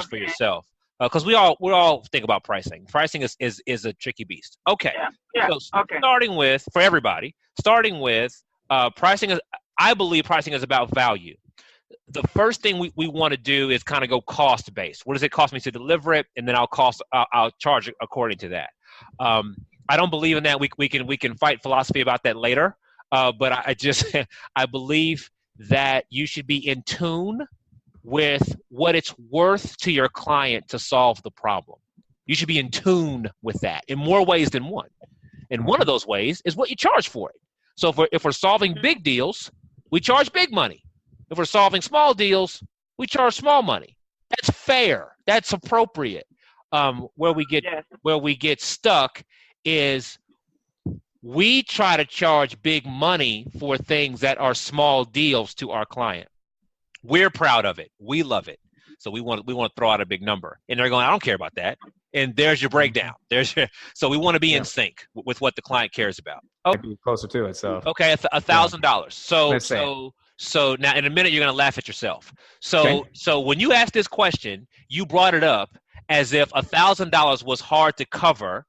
cost for yourself. Because we all think about pricing. Pricing is a tricky beast. Okay. Yeah. So Okay. for everybody, pricing is, I believe pricing is about value. The first thing we want to do is kind of go cost based. What does it cost me to deliver it? And then I'll charge according to that. I don't believe in that. We can fight philosophy about that later. But I believe that you should be in tune with what it's worth to your client to solve the problem. You should be in tune with that in more ways than one. And one of those ways is what you charge for it. So if we're solving big deals, we charge big money. If we're solving small deals, we charge small money. That's fair. That's appropriate. Where we get stuck is we try to charge big money for things that are small deals to our client. We're proud of it. We love it. So we want to throw out a big number. And they're going, I don't care about that. And there's your breakdown. So we want to be in sync with what the client cares about. Okay. Be closer to it. So okay, $1,000. So now in a minute you're going to laugh at yourself. So when you asked this question, you brought it up as if $1,000 was hard to cover,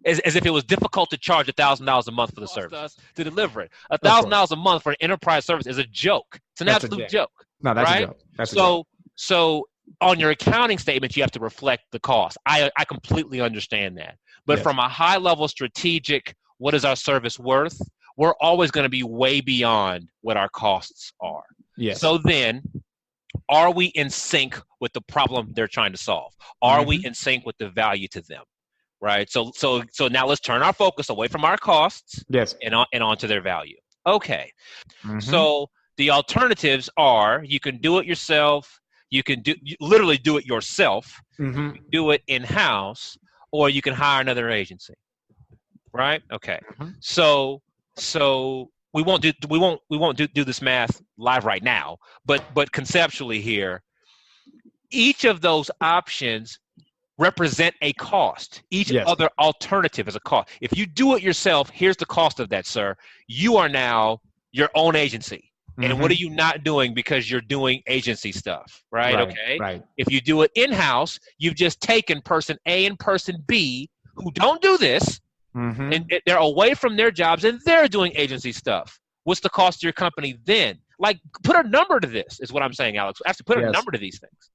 as if it was difficult to charge $1,000 a month for the service to deliver it. $1,000 a month for an enterprise service is a joke. It's an absolute joke. No, that's right? a joke. That's a joke. So on your accounting statement, you have to reflect the cost. I completely understand that. But from a high level strategic, what is our service worth? We're always going to be way beyond what our costs are. Yes. So then, are we in sync with the problem they're trying to solve? Are we in sync with the value to them? Right. So now let's turn our focus away from our costs. Yes. And onto their value. Okay. So the alternatives are you can do it yourself. You literally do it yourself. Do it in-house, or you can hire another agency. Right. Okay. So we won't do this math live right now, but conceptually here, each of those options represent a cost. Each other alternative is a cost. If you do it yourself, here's the cost of that, sir. You are now your own agency. And what are you not doing because you're doing agency stuff, right? Okay. Right. If you do it in-house, you've just taken person A and person B who don't do this, and they're away from their jobs and they're doing agency stuff. What's the cost to your company then? Like, put a number to this is what I'm saying, Alex. Actually, put a number to these things,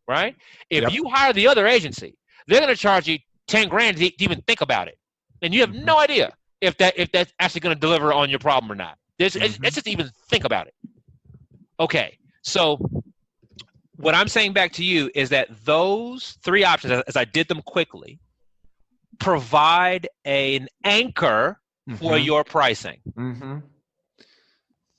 right? If you hire the other agency, they're going to charge you $10,000 to even think about it, and you have no idea if that's actually going to deliver on your problem or not. Let's just even think about it. Okay, so what I'm saying back to you is that those three options, as I did them quickly, provide an anchor for your pricing.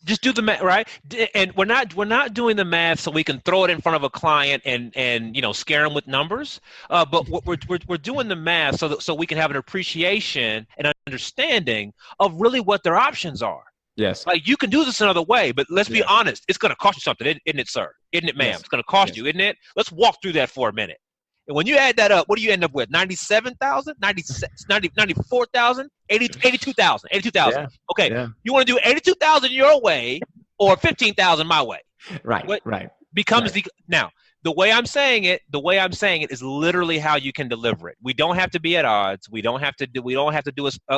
Just do the math, right? And we're not doing the math so we can throw it in front of a client and scare them with numbers. But we're doing the math so we can have an appreciation and understanding of really what their options are. Yes. Like, you can do this another way, but let's be honest. It's going to cost you something, isn't it, sir? Isn't it, ma'am? Yes. It's going to cost you, isn't it? Let's walk through that for a minute. And when you add that up, what do you end up with? 97,000, 94,000, 82,000. Yeah. Okay. Yeah. You want to do 82,000 your way or 15,000 my way? Right. Becomes now. The way I'm saying it is literally how you can deliver it. We don't have to be at odds. We don't have to do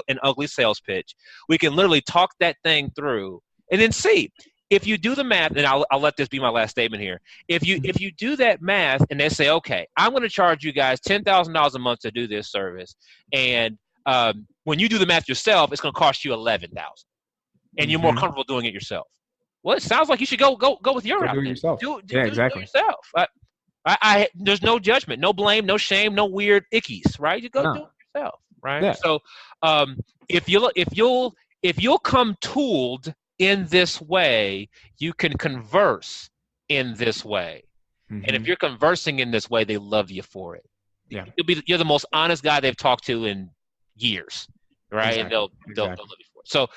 an ugly sales pitch. We can literally talk that thing through and then see. If you do the math, and I'll let this be my last statement here. If you do that math and they say, okay, I'm going to charge you guys $10,000 a month to do this service, and when you do the math yourself, it's going to cost you $11,000, and you're more comfortable doing it yourself. Well, it sounds like you should go with your route. Do it yourself. Do it yourself. There's no judgment, no blame, no shame, no weird ickies, right? You go do it yourself, right? Yeah. So if you'll come tooled in this way, you can converse in this way. And if you're conversing in this way, they love you for it. Yeah. You're the most honest guy they've talked to in years, right? Exactly. And they'll love you for it. So